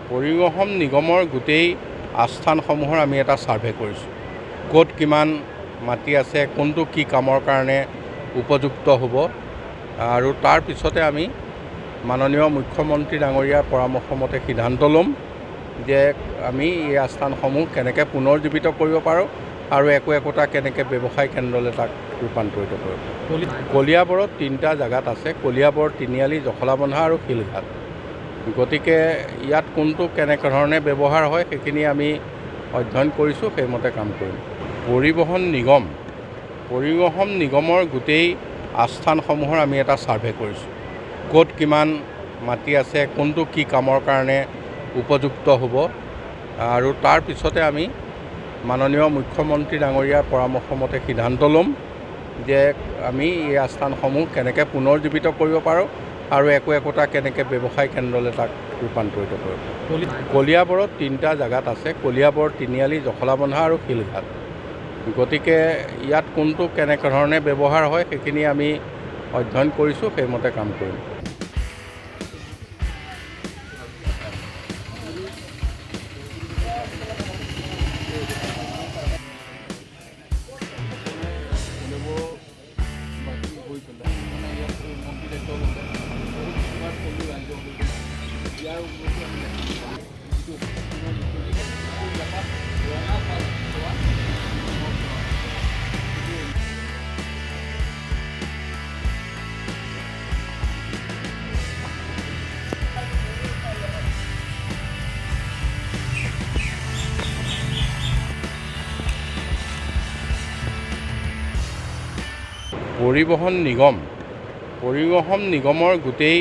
পৰিবহণ নিগমৰ গোটেই আস্থানসমূহৰ আমি এটা ছাৰ্ভে কৰিছোঁ। ক'ত কিমান মাটি আছে, কোনটো কি কামৰ কাৰণে উপযুক্ত হ'ব, আৰু তাৰ পিছতে আমি মাননীয় মুখ্যমন্ত্ৰী ডাঙৰীয়াৰ পৰামৰ্শ মতে সিদ্ধান্ত ল'ম যে আমি এই আস্থানসমূহ কেনেকৈ পুনৰুজ্জীৱিত কৰিব পাৰোঁ আৰু একোটা কেনেকৈ ব্যৱসায় কেন্দ্ৰলৈ তাক ৰূপান্তৰিত কৰিব পাৰোঁ। কলিয়াবৰত 3টা জেগাত আছে: কলিয়াবৰ, তিনিআলি, জখলাবন্ধা আৰু শিলঘাট। গতিকে ইয়াত কোনটো কেনেকৈ ধৰণে ব্যৱহাৰ হয় সেইখিনি আমি অধ্যয়ন কৰিছোঁ, সেইমতে কাম কৰিম। পৰিবহণ নিগমৰ গোটেই আস্থানসমূহৰ আমি এটা ছাৰ্ভে কৰিছোঁ। ক'ত কিমান মাটি আছে, কোনটো কি কামৰ কাৰণে উপযুক্ত হ'ব, আৰু তাৰ পিছতে আমি মাননীয় মুখ্যমন্ত্ৰী ডাঙৰীয়াৰ পৰামৰ্শ মতে সিদ্ধান্ত ল'ম যে আমি এই আস্থানসমূহ কেনেকৈ পুনৰুজ্জীৱিত কৰিব পাৰোঁ আৰু একোটা কেনেকৈ ব্যৱসায় কেন্দ্ৰলৈ তাক ৰূপান্তৰিত কৰিব পাৰোঁ। কলিয়াবৰত 3টা জেগাত আছে: কলিয়াবৰ, তিনিআলি, জখলাবন্ধা আৰু শিলঘাট। গতিকে ইয়াত কোনটো কেনেকৈ ধৰণে ব্যৱহাৰ হয় সেইখিনি আমি অধ্যয়ন কৰিছোঁ, সেইমতে কাম কৰিম। পৰিবহণ নিগমৰ গোটেই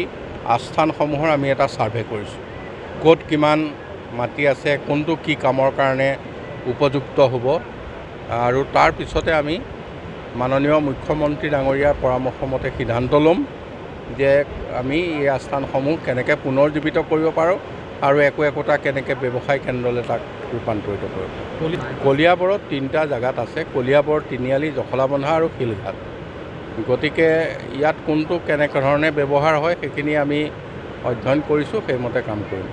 আস্থানসমূহৰ আমি এটা ছাৰ্ভে কৰিছোঁ। ক'ত কিমান মাটি আছে, কোনটো কি কামৰ কাৰণে উপযুক্ত হ'ব, আৰু তাৰ পিছতে আমি মাননীয় মুখ্যমন্ত্ৰী ডাঙৰীয়াৰ পৰামৰ্শ মতে সিদ্ধান্ত ল'ম যে আমি এই আস্থানসমূহ কেনেকৈ পুনৰুজ্জীৱিত কৰিব পাৰোঁ আৰু একোটা কেনেকৈ ব্যৱসায় কেন্দ্ৰলৈ তাক ৰূপান্তৰিত কৰিব পাৰোঁ। কলিয়াবৰত 3টা জেগাত আছে: কলিয়াবৰ, তিনিআলি, জখলাবন্ধা আৰু শিলঘাট। গতিকে ইয়াত কোনটো কেনেকৈ ধৰণে ব্যৱহাৰ হয় সেইখিনি আমি অধ্যয়ন কৰিছোঁ, সেইমতে কাম কৰিম।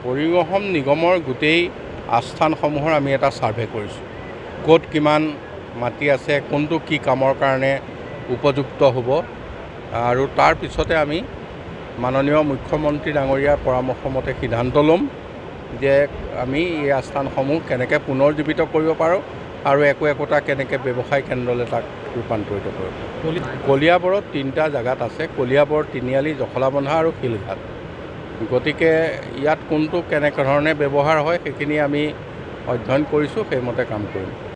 পৰিবহণ নিগমৰ গোটেই আস্থানসমূহৰ আমি এটা ছাৰ্ভে কৰিছোঁ। ক'ত কিমান মাটি আছে, কোনটো কি কামৰ কাৰণে উপযুক্ত হ'ব, আৰু তাৰ পিছতে আমি মাননীয় মুখ্যমন্ত্ৰী ডাঙৰীয়াৰ পৰামৰ্শ মতে সিদ্ধান্ত ল'ম যে আমি এই আস্থানসমূহ কেনেকৈ পুনৰুজ্জীৱিত কৰিব পাৰোঁ আৰু একোটা কেনেকৈ ব্যৱসায় কেন্দ্ৰলৈ তাক ৰূপান্তৰিত কৰিব পাৰোঁ। কলিয়াবৰত 3টা জেগাত আছে: কলিয়াবৰ, তিনিআলি, জখলাবন্ধা আৰু শিলঘাট। গতিকে ইয়াত কোনটো কেনেকৈ ধৰণে ব্যৱহাৰ হয় সেইখিনি আমি অধ্যয়ন কৰিছোঁ, সেইমতে কাম কৰিম।